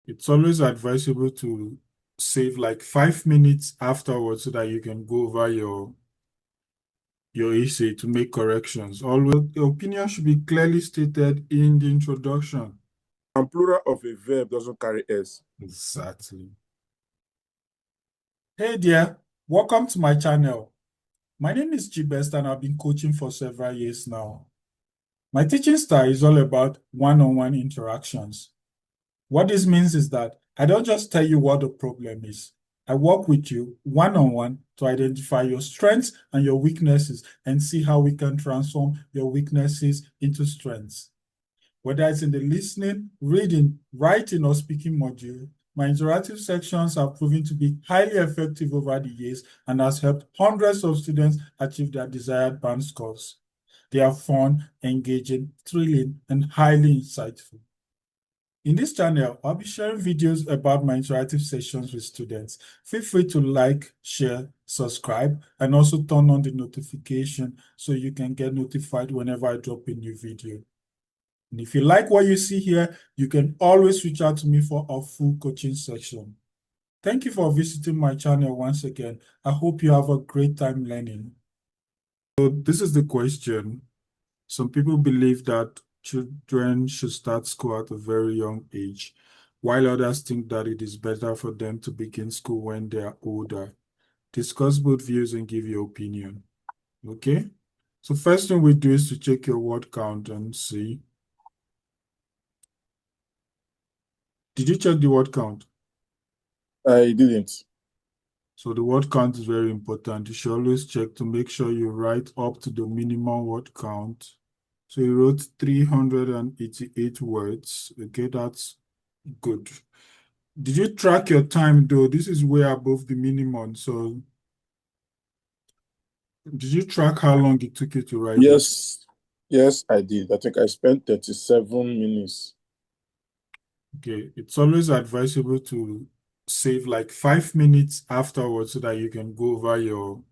It's always advisable to save like 5 minutes afterwards so that you can go over your essay to make corrections. Always, the opinion should be clearly stated in the introduction. And plural of a verb doesn't carry S. Exactly. Hey there, welcome to my channel. My name is Chibest and I've been coaching for several years now. My teaching style is all about one-on-one interactions. What this means is that I don't just tell you what the problem is. I work with you one-on-one to identify your strengths and your weaknesses and see how we can transform your weaknesses into strengths. Whether it's in the listening, reading, writing, or speaking module, my interactive sections have proven to be highly effective over the years and has helped hundreds of students achieve their desired band scores. They are fun, engaging, thrilling, and highly insightful. In this channel, I'll be sharing videos about my interactive sessions with students. Feel free to like, share, subscribe, and also turn on the notification so you can get notified whenever I drop a new video. And if you like what you see here, you can always reach out to me for a full coaching session. Thank you for visiting my channel once again. I hope you have a great time learning. So this is the question. Some people believe that children should start school at a very young age, while others think that it is better for them to begin school when they are older. Discuss both views and give your opinion. Okay? So first thing we do is to check your word count and see. Did you check the word count? I didn't. So the word count is very important. You should always check to make sure you write up to the minimum word count. So you wrote 388 words. Okay, that's good. Did you track your time though? This is way above the minimum. So did you track how long it took you to write that? Yes, I did. I think I spent 37 minutes. Okay, it's always advisable to save like 5 minutes afterwards so that you can go over your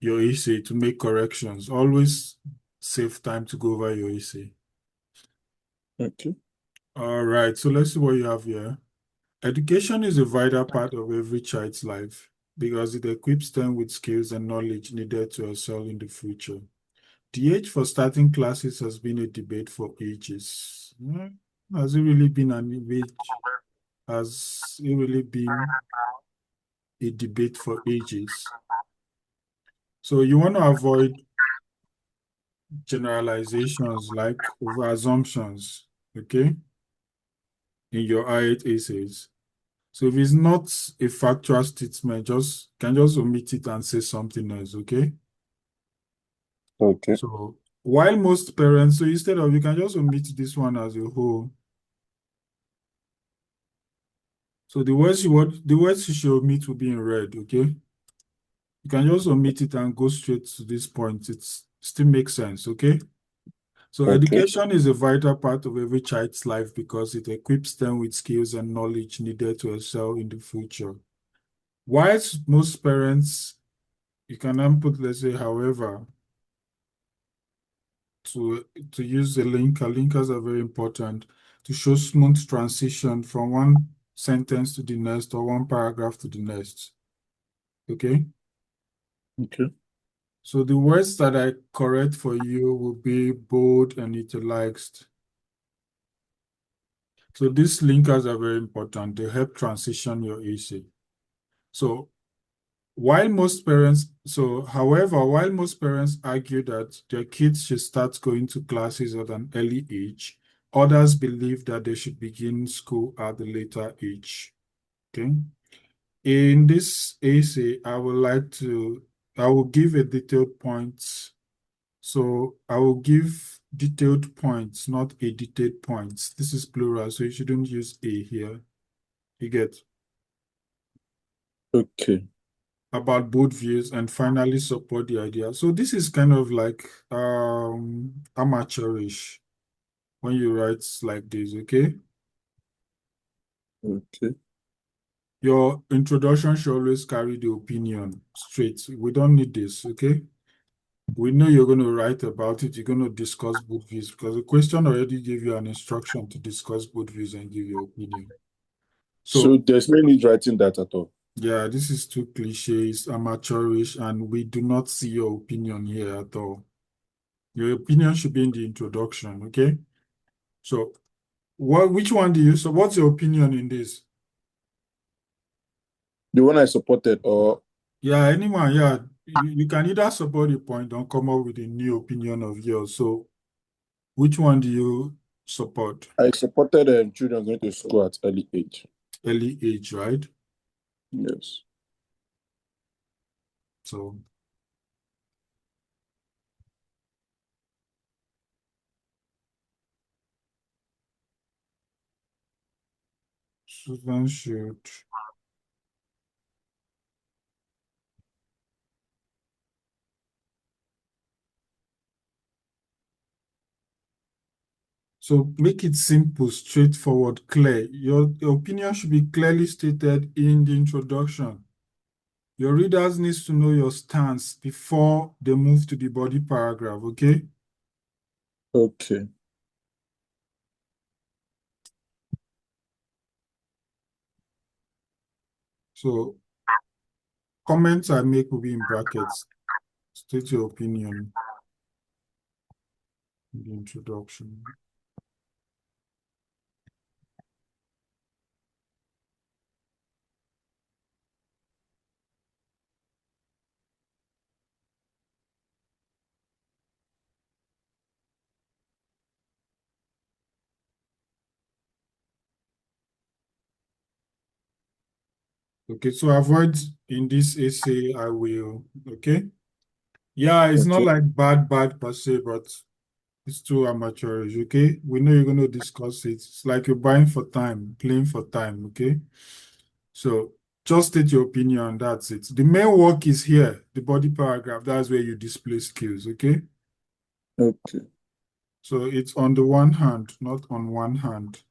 essay to make corrections. Always save time to go over your essay. Okay. All right, so let's see what you have here. Education is a vital part of every child's life because it equips them with skills and knowledge needed to excel in the future. The age for starting classes has been a debate for ages. Has it really been an age? Has it really been a debate for ages? So you want to avoid generalizations like over assumptions, okay, in your I8 essays. So if it's not a factual statement, just omit it and say something else, okay? Okay. So while most parents, so instead of you can just omit this one as a whole. So the words you should omit will be in red, okay? You can just omit it and go straight to this point. It still makes sense, okay? So Okay. education is a vital part of every child's life because it equips them with skills and knowledge needed to excel in the future. Whilst most parents, you can then put, let's say, however, to use a linker. Linkers are very important to show smooth transition from one sentence to the next or one paragraph to the next. Okay? Okay. So the words that I correct for you will be bold and italicized. So these linkers are very important. They help transition your essay. So while most parents argue that their kids should start going to classes at an early age, others believe that they should begin school at a later age. Okay. In this essay, I will give a detailed points. So I will give detailed points, not a detailed points. This is plural, so you shouldn't use a here. You get Okay. about both views and finally support the idea. So this is kind of like amateurish when you write like this, okay? Okay. Your introduction should always carry the opinion straight. We don't need this, okay? We know you're going to write about it. You're going to discuss both views because the question already gave you an instruction to discuss both views and give your opinion. So So, there's no need writing that at all. yeah, this is too cliches, amateurish, and we do not see your opinion here at all. Your opinion should be in the introduction, okay? So, which one do you, so what's your opinion in this? The one I supported, or Yeah, anyone, yeah, you can either support the point or come up with a new opinion of yours. So, which one do you support? I supported children going to school at early age. Early age, right? Yes. So, students should. So make it simple, straightforward, clear. Your opinion should be clearly stated in the introduction. Your readers needs to know your stance before they move to the body paragraph, okay? Okay. So comments I make will be in brackets. State your opinion in the introduction. Okay, so avoid in this essay, I will, okay? Yeah, it's not Okay. like bad per se, but it's too amateurish, okay? We know you're going to discuss it. It's like you're buying for time, playing for time, okay? So just state your opinion, that's it. The main work is here, the body paragraph. That's where you display skills, okay? Okay. So it's on the one hand, not on one hand.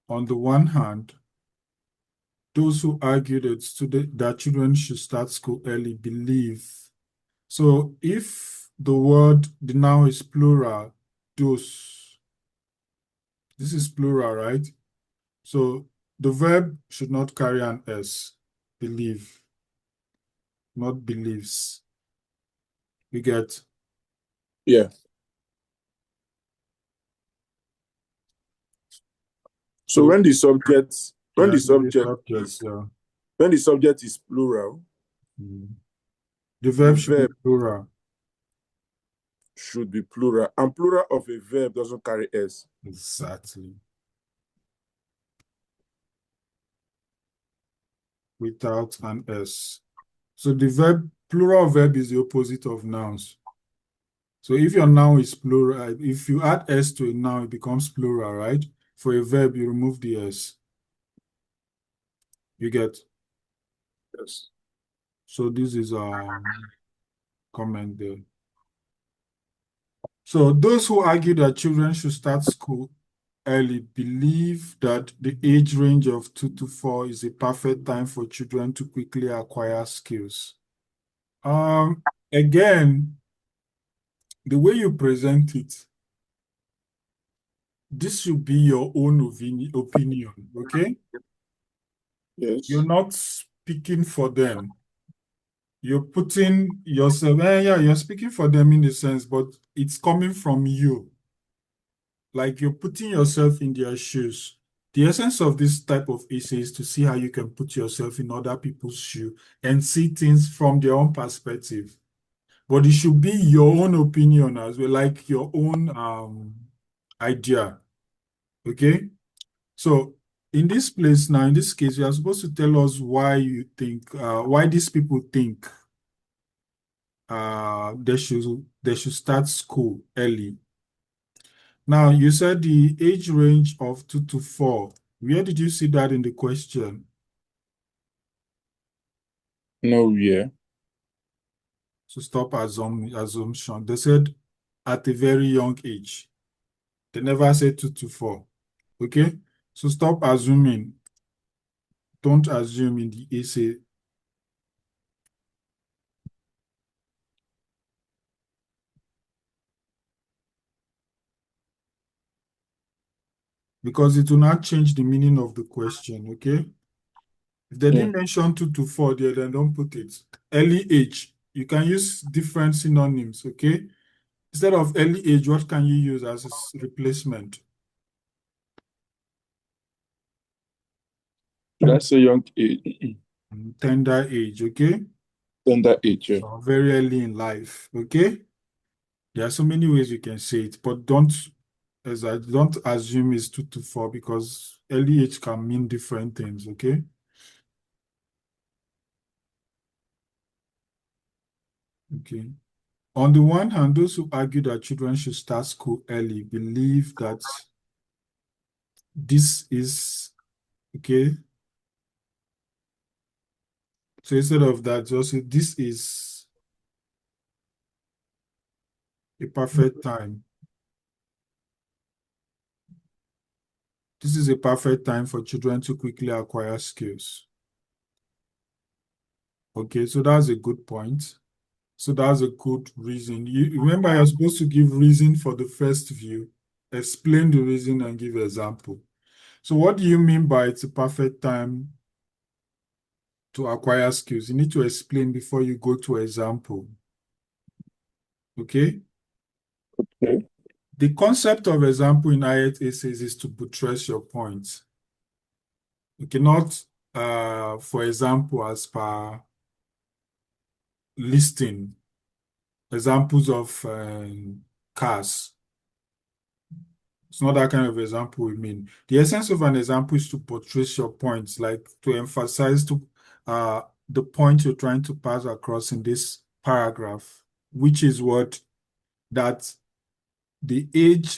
On the one hand, those who argue that children should start school early believe. So if the noun is plural, those, this is plural, right? So the verb should not carry an S, believe, not believes. You get? Yeah. So So when the subject when yeah, the the subject subject, is yeah. when the subject is plural, Mm. The the verb should be verb plural. should be plural, and plural of a verb doesn't carry s. Exactly. Without an S. So the plural verb is the opposite of nouns. So if your noun is plural, if you add S to a noun, it becomes plural, right? For a verb, you remove the S. You get? Yes. So this is a comment there. So those who argue that children should start school early believe that the age range of 2 to 4 is a perfect time for children to quickly acquire skills. Again, the way you present it, this should be your own opinion, okay? You're Yes. not speaking for them. You're putting yourself, yeah, you're speaking for them in a sense, but it's coming from you. Like you're putting yourself in their shoes. The essence of this type of essay is to see how you can put yourself in other people's shoe and see things from their own perspective. But it should be your own opinion as well, like your own idea. Okay? So in this place now, in this case, you are supposed to tell us why you think, why these people think they should start school early. Now, you said the age range of 2 to 4. Where did you see that in the question? No, yeah. So stop assumption. They said at a very young age. They never said 2 to 4. Okay? So stop assuming. Don't assume in the essay. because it will not change the meaning of the question, okay? If they didn't mention 2 to 4 there, then don't put it. Early age, you can use different synonyms, okay? Instead of early age, what can you use as a replacement? Should I say young age? Tender age, okay? Tender age, yeah. So very early in life, okay? There are so many ways you can say it, but don't assume it's 2 to 4 because early age can mean different things, okay? Okay. On the one hand, those who argue that children should start school early believe that this is okay. So instead of that, just say this is a perfect time. This is a perfect time for children to quickly acquire skills. Okay, so that's a good point. So that's a good reason. You remember you're supposed to give reason for the first view, explain the reason and give example. So what do you mean by it's a perfect time to acquire skills? You need to explain before you go to example. Okay? Okay. The concept of example in IELTS essays is to buttress your point. Okay, not for example, as per listing examples of cars. It's not that kind of example we mean. The essence of an example is to buttress your points, like to emphasize the point you're trying to pass across in this paragraph, which is what that the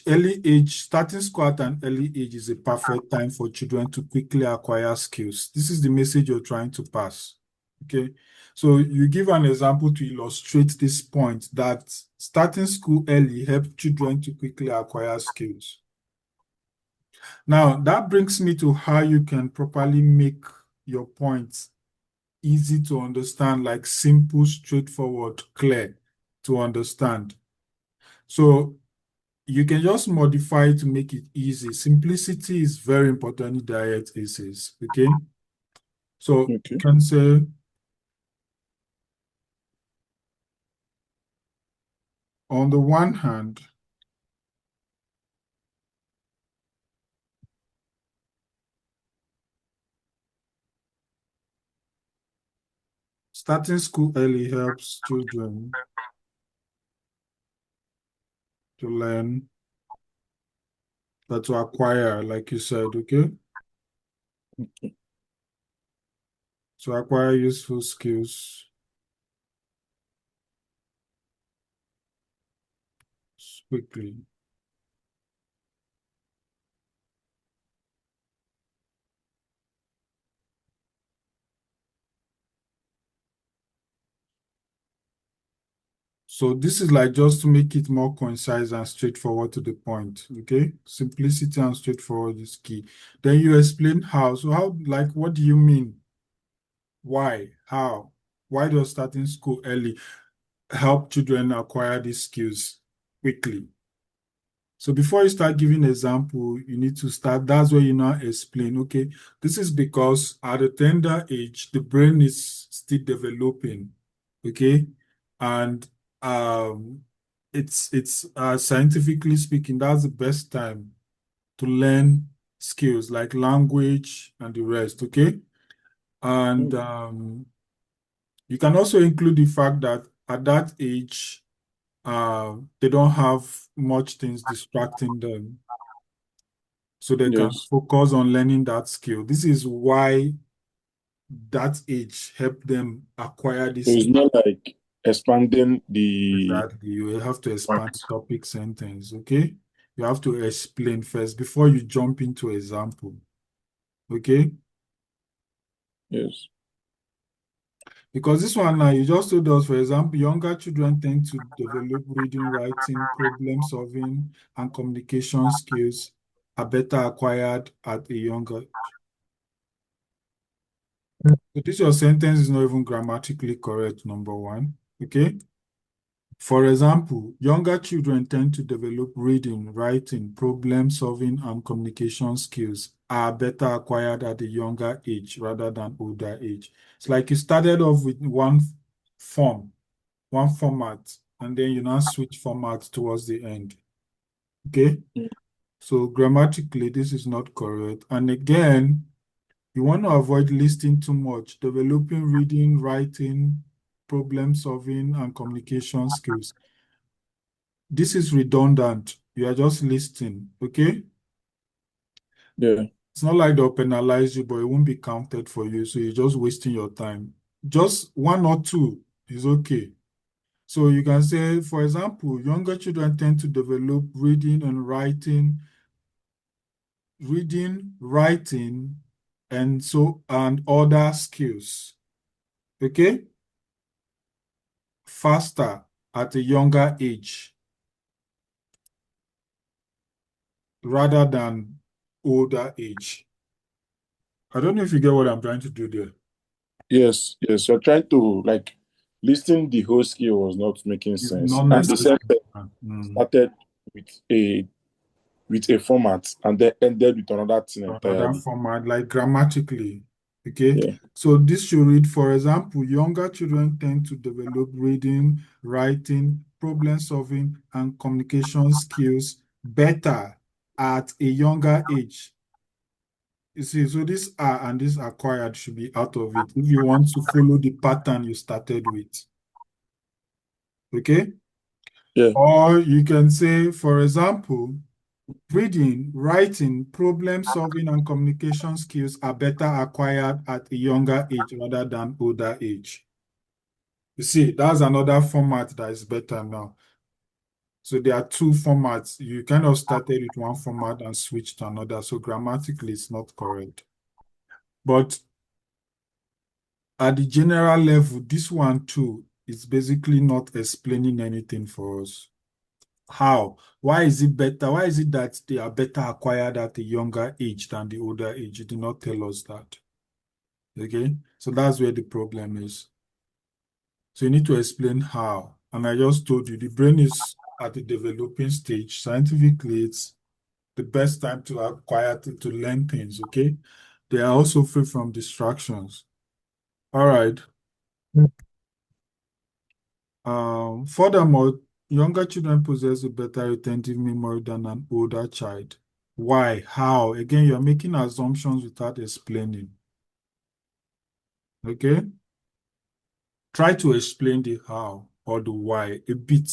early age, starting school at an early age is a perfect time for children to quickly acquire skills. This is the message you're trying to pass. Okay. So you give an example to illustrate this point that starting school early helps children to quickly acquire skills. Now, that brings me to how you can properly make your points easy to understand, like simple, straightforward, clear to understand. So you can just modify it to make it easy. Simplicity is very important in diet essays, okay? So you Okay. can say, on the one hand, starting school early helps children to learn, to acquire, like you said, okay? To acquire useful skills quickly. So this is like just to make it more concise and straightforward to the point, okay? Simplicity and straightforward is key. Then you explain how. So how, like, what do you mean? Why? How? Why does starting school early help children acquire these skills quickly? So before you start giving example, you need to start, that's where you now explain, okay, this is because at a tender age, the brain is still developing, okay? And um, it's scientifically speaking, that's the best time to learn skills like language and the rest, okay? And you can also include the fact that at that age, they don't have much things distracting them. So they can Yes. focus on learning that skill. This is why that age help them acquire So this it's skill. not like expanding the Exactly. You have to expand topic sentence, okay? You have to explain first before you jump into example, okay? yes. Because this one now, you just told us, for example, younger children tend to develop reading, writing, problem solving, and communication skills are better acquired at a younger. So this your sentence is not even grammatically correct, number one. Okay. For example, younger children tend to develop reading, writing, problem solving, and communication skills are better acquired at a younger age rather than older age. It's like you started off with form, one format, and then you now switch formats towards the end. Okay? Mm. So grammatically, this is not correct. And again, you want to avoid listing too much, developing reading, writing, problem solving, and communication skills. This is redundant. You are just listing, okay? Yeah. It's not like they'll penalize you, but it won't be counted for you. So you're just wasting your time. Just one or two is okay. So you can say, for example, younger children tend to develop reading, writing, and other skills. Okay? Faster at a younger age rather than older age. I don't know if you get what I'm trying to do there. Yes, yes. You're trying to like listing the whole skill was not making It's sense. not And the necessary. same thing started with a format and then ended with another thing Another entirely. format, like grammatically. Okay. Yeah. So this should read, for example, younger children tend to develop reading, writing, problem solving, and communication skills better at a younger age. You see, so this are and this acquired should be out of it if you want to follow the pattern you started with. Okay? Yeah. Or you can say, for example, reading, writing, problem solving, and communication skills are better acquired at a younger age rather than older age. You see, that's another format that is better now. So there are two formats. You kind of started with one format and switched to another. So grammatically, it's not correct. But at the general level, this one too is basically not explaining anything for us. How? Why is it better? Why is it that they are better acquired at a younger age than the older age? You did not tell us that. Okay? So that's where the problem is. So you need to explain how. And I just told you the brain is at the developing stage. Scientifically, it's the best time to acquire to learn things. Okay? They are also free from distractions. All right. Furthermore, younger children possess a better retentive memory than an older child. Why? How? Again, you're making assumptions without explaining. Okay? Try to explain the how or the why a bit.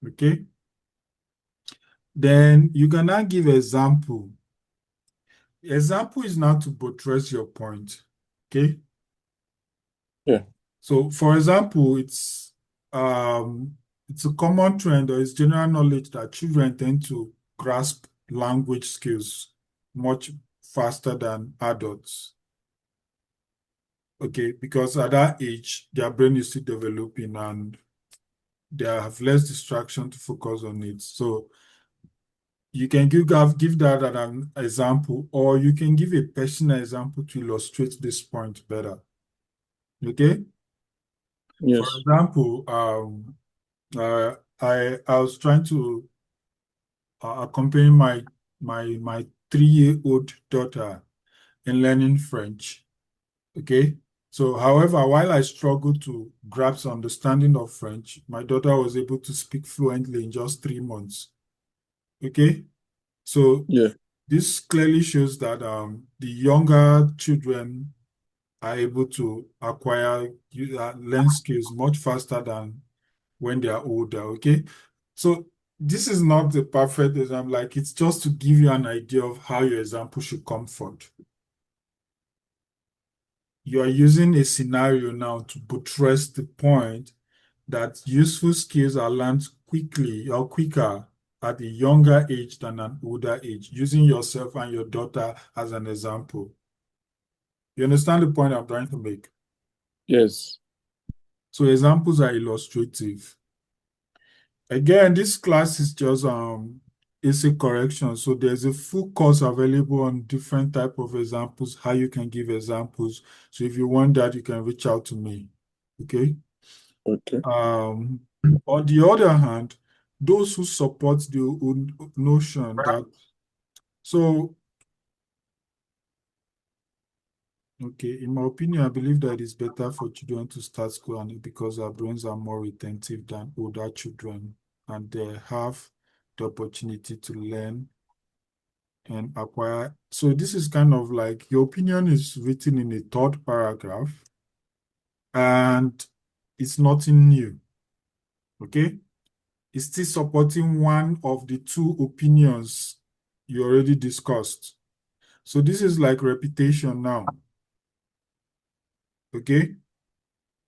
Okay? Then you can now give example. Example is now to buttress your point. Okay? Yeah. So, for example, it's a common trend or it's general knowledge that children tend to grasp language skills much faster than adults. Okay, because at that age, their brain is still developing and they have less distraction to focus on it. So you can give that as an example, or you can give a personal example to illustrate this point better. Okay? For Yes. example, I was trying to accompany my 3-year-old daughter in learning French. Okay. So, however, while I struggled to grasp understanding of French, my daughter was able to speak fluently in just 3 months. Okay. So Yeah. this clearly shows that the younger children are able to learn skills much faster than when they are older. Okay. So this is not the perfect example, like it's just to give you an idea of how your example should come forth. You are using a scenario now to buttress the point that useful skills are learned quickly or quicker at a younger age than an older age, using yourself and your daughter as an example. You understand the point I'm trying to make? Yes. So examples are illustrative. Again, this class is just essay correction. So there's a full course available on different type of examples, how you can give examples. So if you want that, you can reach out to me. Okay. Okay. Um, On the other hand, those who support the notion that, so, okay, in my opinion, I believe that it's better for children to start school and because our brains are more retentive than older children, and they have the opportunity to learn and acquire. So this is kind of like your opinion is written in a third paragraph, and it's nothing new. Okay? It's still supporting one of the two opinions you already discussed. So this is like repetition now. Okay?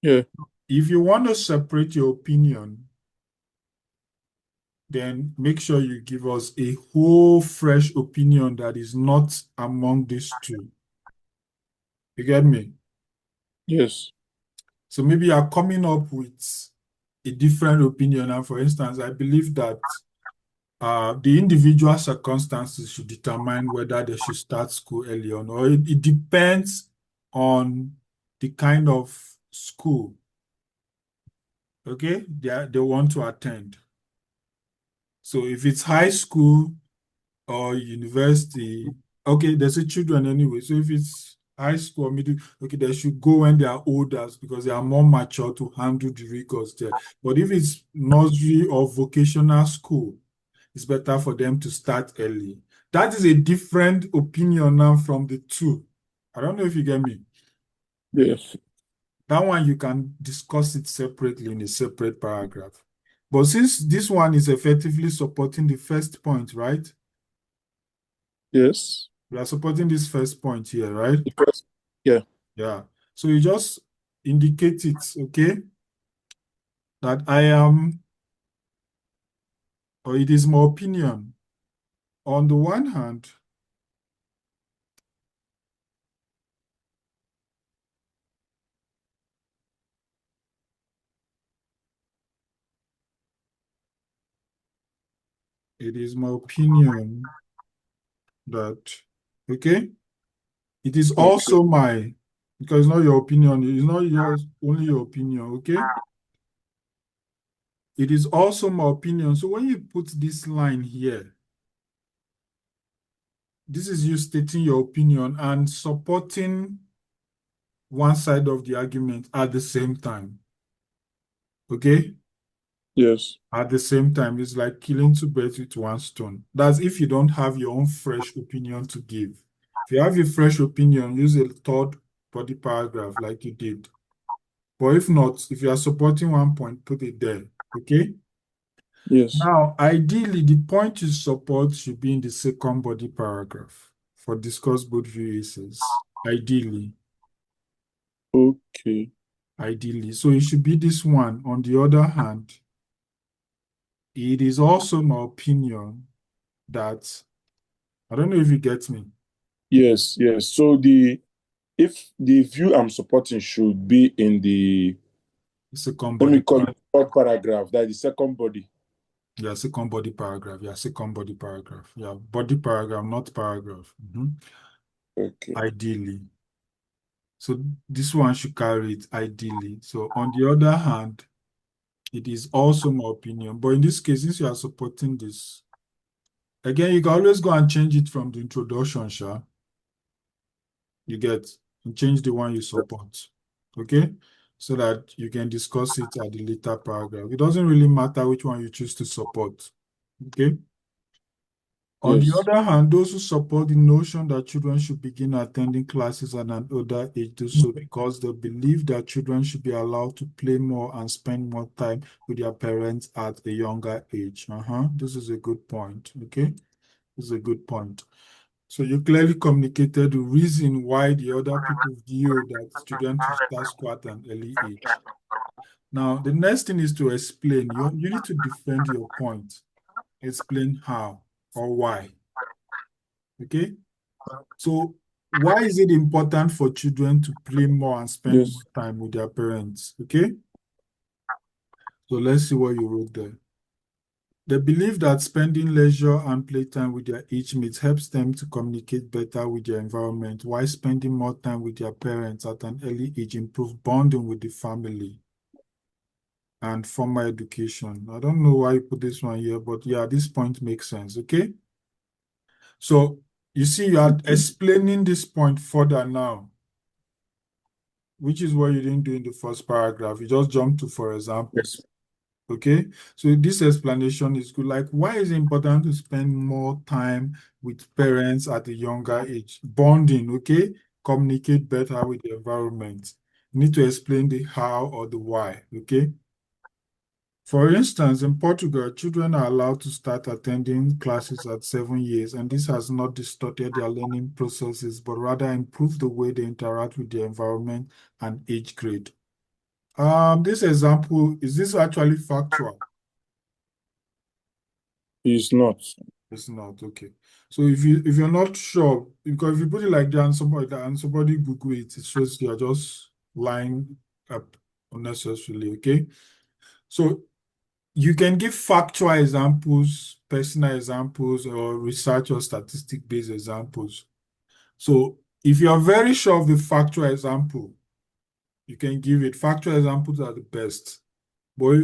Yeah. If you want to separate your opinion, then make sure you give us a whole fresh opinion that is not among these two. You get me? Yes. So maybe you're coming up with a different opinion. And for instance, I believe that the individual circumstances should determine whether they should start school early on, or it depends on the kind of school, okay, they want to attend. So if it's high school or university, okay, there's a children anyway. So if it's high school or middle, okay, they should go when they are older because they are more mature to handle the rigors there. But if it's nursery or vocational school, it's better for them to start early. That is a different opinion now from the two. I don't know if you get me. Yes. That one you can discuss it separately in a separate paragraph. But since this one is effectively supporting the first point, right? Yes. We are supporting this first point here, right? The first, yeah. Yeah. So you just indicate it, okay? That I am, or it is my opinion. On the one hand, it is my opinion that, okay? It is Okay. also my, because it's not your opinion, it's not yours, only your opinion, okay? It is also my opinion. So when you put this line here, this is you stating your opinion and supporting one side of the argument at the same time, okay? Yes. At the same time, it's like killing two birds with one stone. That's if you don't have your own fresh opinion to give. If you have a fresh opinion, use a third body paragraph like you did. But if not, if you are supporting one point, put it there. Okay? Yes. Now, ideally, the point you support should be in the second body paragraph for discuss both views. Ideally. Okay. Ideally. So it should be this one. On the other hand, it is also my opinion that I don't know if you get me. Yes. Yes. So the if the view I'm supporting should be in the, Second let body me call paragraph. it third paragraph, that is the second body. Yeah, second body paragraph. Yeah, second body paragraph. Yeah, body paragraph, not paragraph. Okay. Ideally. So this one should carry it ideally. So on the other hand, it is also my opinion. But in this case, since you are supporting this, again, you can always go and change it from the introduction, Sha. You get and change the one you support. Okay? So that you can discuss it at the later paragraph. It doesn't really matter which one you choose to support. Okay? On the Yes. other hand, those who support the notion that children should begin attending classes at an older age do so because they believe that children should be allowed to play more and spend more time with their parents at a younger age. This is a good point. Okay, this is a good point. So you clearly communicated the reason why the other people view that students should start school at an early age. Now, the next thing is to explain. You need to defend your point. Explain how or why. Okay. So why is it important for children to play more and spend more Yes. time with their parents? Okay. So let's see what you wrote there. They believe that spending leisure and playtime with their age mates helps them to communicate better with their environment, while spending more time with their parents at an early age improves bonding with the family. and formal education. I don't know why you put this one here, but yeah, this point makes sense, okay? So you see, you are explaining this point further now, which is what you didn't do in the first paragraph. You just jumped to for Yes. examples. Okay, so this explanation is good. Like, why is it important to spend more time with parents at a younger age? Bonding, okay? Communicate better with the environment. You need to explain the how or the why, okay? For instance, in Portugal, children are allowed to start attending classes at 7 years, and this has not distorted their learning processes, but rather improved the way they interact with the environment and age grade. This example, is this actually factual? It's not. It's not okay. So if you're not sure, because if you put it like that and somebody Google it, it shows you're just lying up unnecessarily. Okay. So you can give factual examples, personal examples, or research or statistic-based examples. So if you're very sure of the factual example, you can give it. Factual examples are the best. But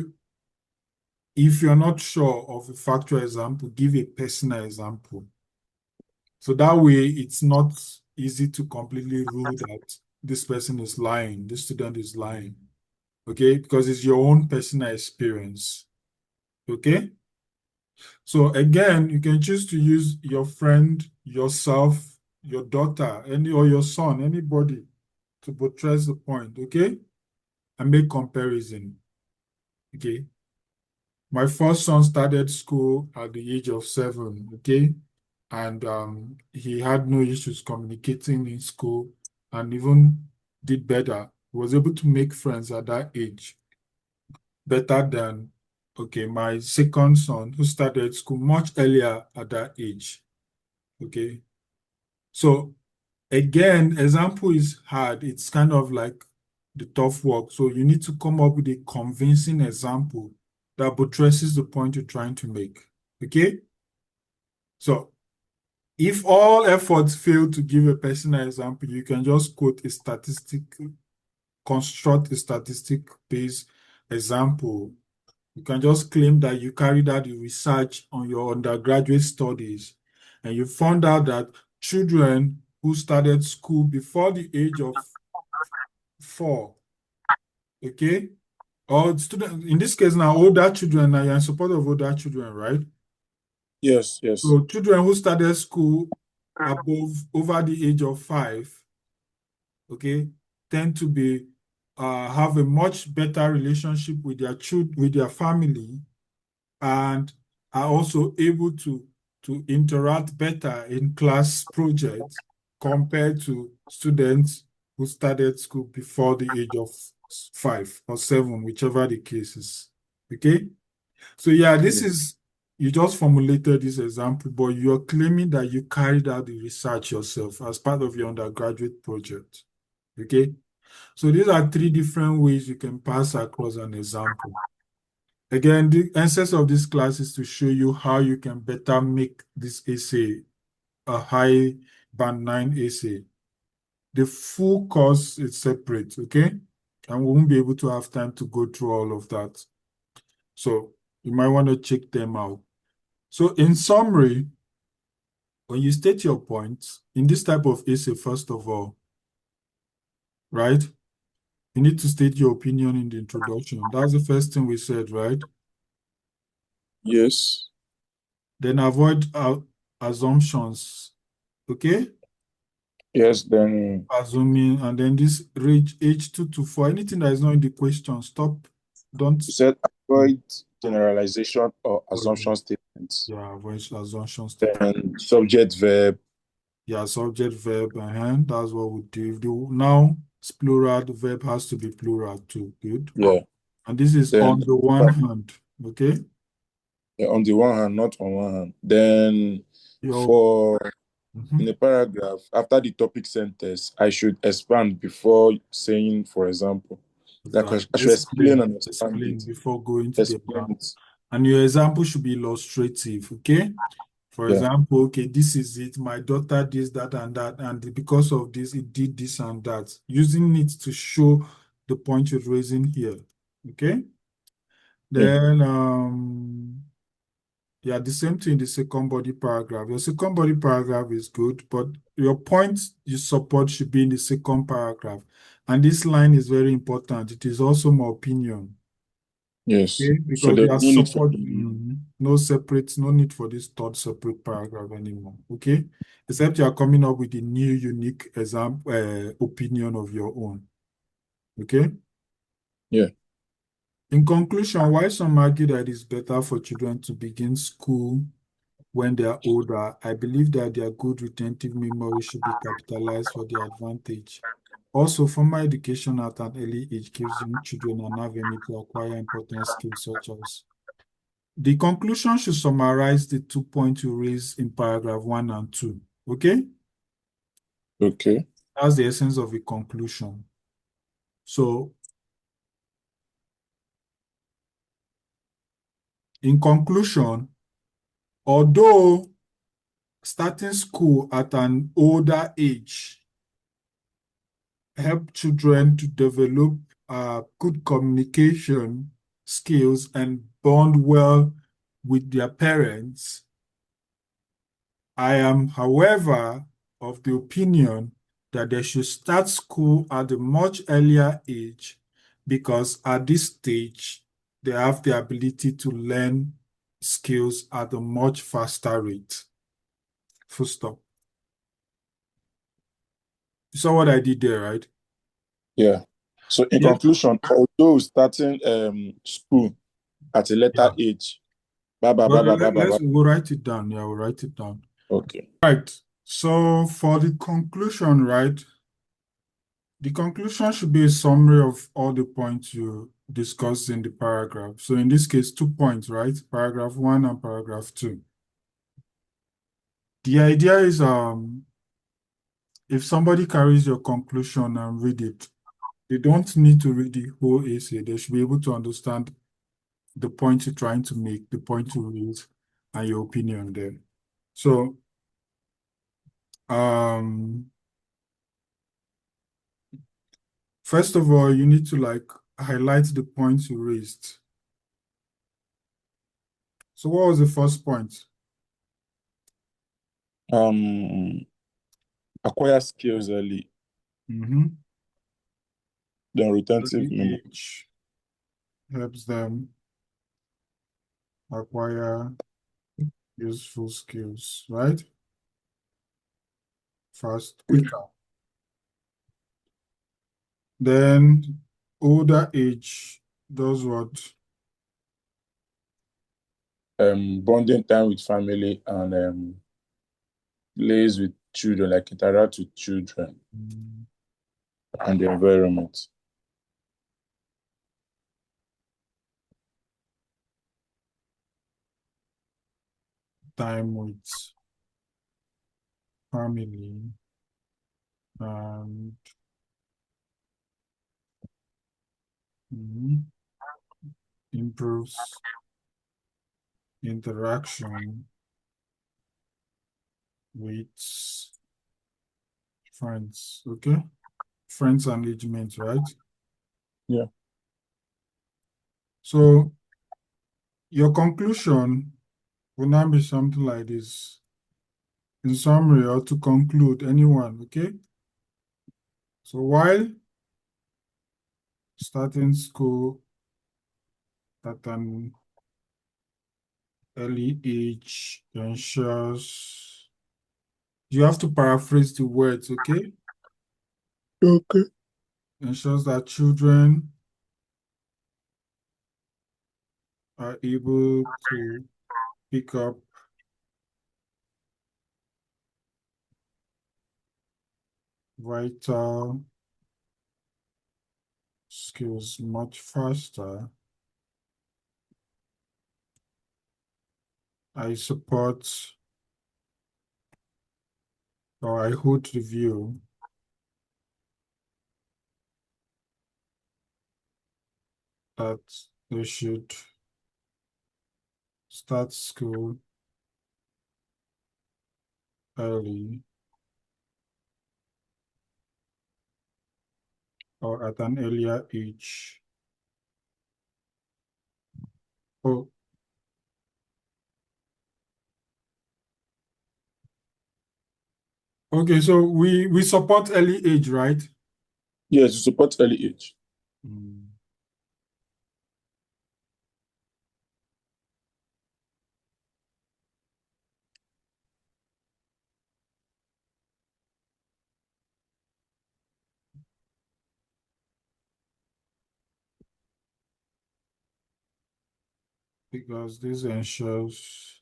if you're not sure of a factual example, give a personal example. So that way, it's not easy to completely rule that this person is lying, this student is lying, okay? Because it's your own personal experience, okay? So again, you can choose to use your friend, yourself, your daughter, or your son, anybody to buttress the point, okay? And make comparison, okay? My first son started school at the age of 7, okay? And he had no issues communicating in school and even did better. He was able to make friends at that age, better than, okay, my second son who started school much earlier at that age, okay? So again, example is hard. It's kind of like the tough work. So you need to come up with a convincing example that buttresses the point you're trying to make, okay? So if all efforts fail to give a personal example, you can just quote a statistic, construct a statistic-based example. You can just claim that you carried out the research on your undergraduate studies and you found out that children who started school before the age of 4, okay, or students, in this case now, older children, now you're in support of older children, right? Yes, yes. So children who started school over the age of 5, okay, tend to be have a much better relationship with their children, with their family, and are also able to interact better in class projects compared to students who started school before the age of 5 or 7, whichever the case is. Okay, so yeah, this Yeah. is, you just formulated this example, but you're claiming that you carried out the research yourself as part of your undergraduate project. Okay, so these are 3 different ways you can pass across an example. Again, the essence of this class is to show you how you can better make this essay a high band 9 essay. The full course is separate, okay? And we won't be able to have time to go through all of that. So you might want to check them out. So in summary, when you state your points in this type of essay, first of all, right? You need to state your opinion in the introduction. That's the first thing we said, right? Yes. Then avoid assumptions, okay? Yes. Then Assuming, and then this range H2 to 4, anything that is not in the question, stop. Don't, you said avoid generalization or assumption statements. yeah, avoid assumption statement. Then subject verb. Yeah, subject, verb, and that's what we do. If the noun is plural, the verb has to be plural too. Good. Yeah. And this is Then on the one hand, okay? yeah, on the one hand, not on one hand. Then Your, for in mhm, a paragraph, after the topic sentence, I should expand before saying, for example, like exactly. I should explain and expand Explain it. before going to the Explain example. it. And your example should be illustrative, okay? For Yeah. example, okay, this is it. My daughter did that and that, and because of this, it did this and that. Using it to show the point you're raising here. Okay. Then, yeah, the same thing in the second body paragraph. Your second body paragraph is good, but your point you support should be in the second paragraph. And this line is very important. It is also my opinion. Yes. Okay? So Because there's they are no need for support, no need for this third separate paragraph anymore. Okay? Except you are coming up with a new unique opinion of your own. Okay? yeah. In conclusion, why some argue that it's better for children to begin school when they are older, I believe that their good retentive memory should be capitalized for their advantage. Also, formal education at an early age gives young children an avenue to acquire important skills such as. The conclusion should summarize the 2 points you raised in paragraph 1 and 2. Okay? Okay. That's the essence of a conclusion. So, in conclusion, although starting school at an older age help children to develop good communication skills and bond well with their parents. I am, however, of the opinion that they should start school at a much earlier age because at this stage, they have the ability to learn skills at a much faster rate. Full stop. You saw what I did there, right? Yeah. So in Yeah. conclusion, although starting school at a later Yeah. age, blah blah But blah blah blah blah. we'll write it down. Yeah, we'll write it down. Okay. Right. So for the conclusion, right? The conclusion should be a summary of all the points you discussed in the paragraph. So in this case, 2 points, right? Paragraph 1 and paragraph 2. The idea is if somebody carries your conclusion and read it, they don't need to read the whole essay. They should be able to understand the point you're trying to make, the point you raise, and your opinion there. So first of all, you need to like highlight the points you raised. So what was the first point? Acquire skills early, Mm-hmm. then retentive Early memory. age helps them acquire useful skills, right? Fast, quicker. Then older age does what? Bonding time with family and plays with children, like interact with children Mm, and the environment. time with family and mhm, improves interaction with friends. Okay. Friends engagement, right? Yeah. So your conclusion will now be something like this. In summary, or to conclude, anyone, okay? So while starting school at an early age ensures, you have to paraphrase the words, okay? Okay. Ensures that children are able to pick up vital skills much faster. I support or I hold the view that they should start school early or at an earlier age Oh, okay, so we support early age, right? Yes, to support early age. Mm. Because this ensures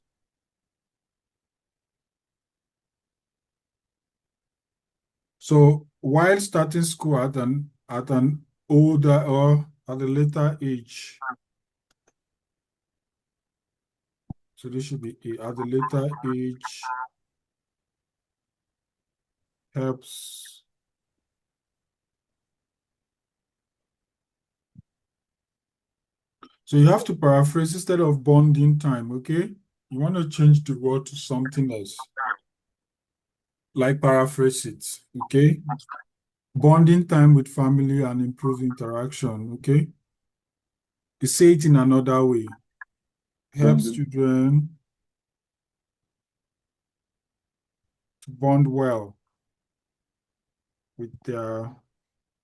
so while starting school at an older or at a later age, so this should be at a later age helps. So you have to paraphrase instead of bonding time, okay? You want to change the word to something else, like paraphrase it, okay? Bonding time with family and improve interaction, okay? You say it in another way. Helps Bonding. children to bond well with their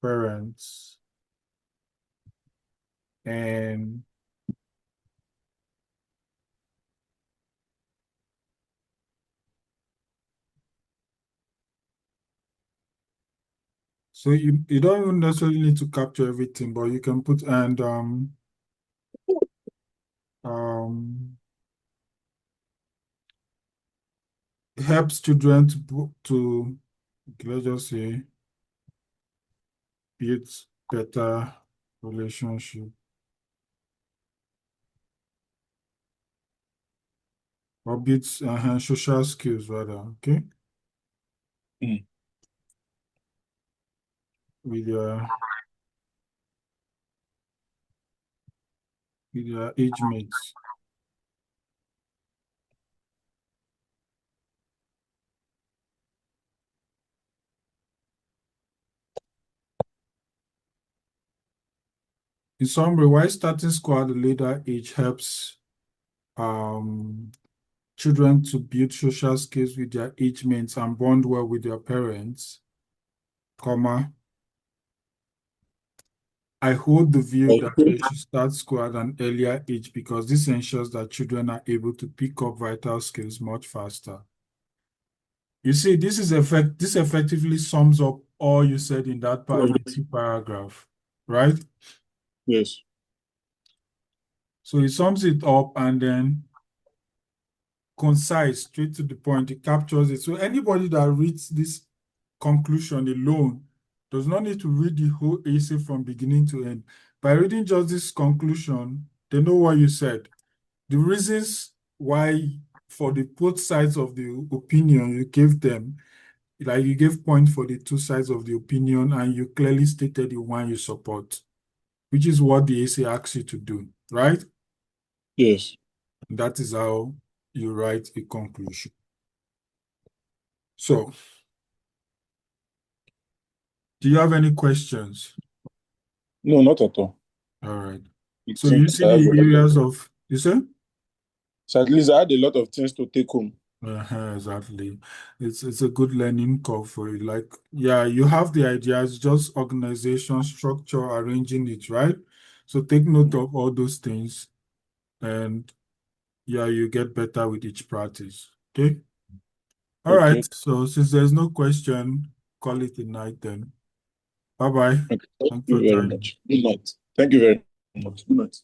parents and so you don't even necessarily need to capture everything, but you can put and um helps children to let's just say build better relationship or build social skills rather, okay, Mm. with their age mates. In summary, why starting school at a later age helps um children to build social skills with their age mates and bond well with their parents, comma, I hold the view that they should start school at an earlier age because this ensures that children are able to pick up vital skills much faster. You see, this effectively sums up all you said in that initial paragraph, right? Yes. So it sums it up and then concise, straight to the point. It captures it. So anybody that reads this conclusion alone does not need to read the whole essay from beginning to end. By reading just this conclusion, they know what you said. The reasons why, for the both sides of the opinion, you gave them, like you gave point for the two sides of the opinion, and you clearly stated the one you support, which is what the essay asks you to do, right? Yes. That is how you write a conclusion. So, do you have any questions? No, not at all. All right. I So think you see I have the a lot of. areas of, you say? So at least I had a lot of things to take home. Exactly. It's a good learning curve for you. Like, yeah, you have the ideas, just organization, structure, arranging it, right? So take note of all those things, and yeah, you get better with each practice. Okay. All right. Okay. So since there's no question, call it a night then. Bye bye. Okay. Thank Thanks for you very joining. much. Good night. Thank you very much. Good night.